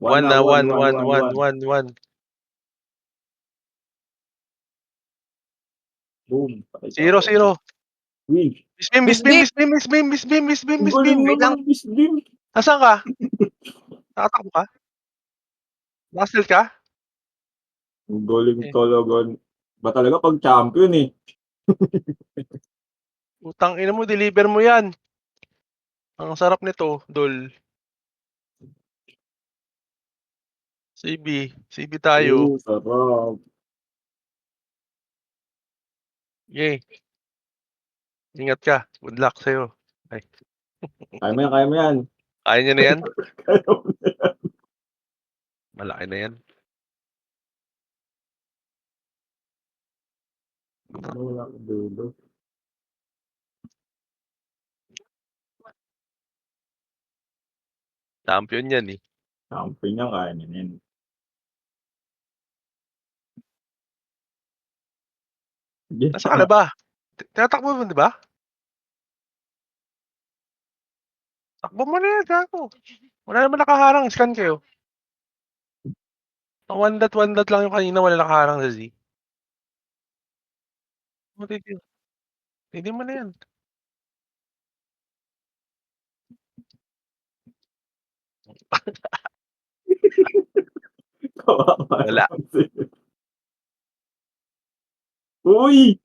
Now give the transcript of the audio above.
1 1 na, 1, 1, 1, 1, 1, 1, 1. 1, 1. Boom, patay ka 0-0. Uy, Miss beam, miss Miss beam, beam! miss beam, miss beam, miss beam, miss beam, ang miss galing beam. Wait lang. naman, Miss Beam. Nasaan ka? Nakatakbo ka? Naka-stealth ka? Ang galing Eh, talaga. Iba talaga 'pag champion, eh. putang ina mo, deliver mo 'yan. Ang sarap nito, dol. CB tayo. Sarap. Sige, ingat ka. Good luck sa'yo. Ay, Kaya mo yan, kaya mo yan. kaya niyo na 'yan? Kaya mo yan. Malaki na 'yan. Ano, wala akong dulo. Champion 'yan, eh. Champion yan, kaya niya yan. Sige Nasaan ka na ba? Tinatakbo mo, 'di ba? Takbo mo na 'yan, gago. Wala naman nakaharang, scan kayo. One dot lang yung kanina, wala nakaharang sa Z. Ready mo na 'yan. Kawawa Wala. naman sila. Uy!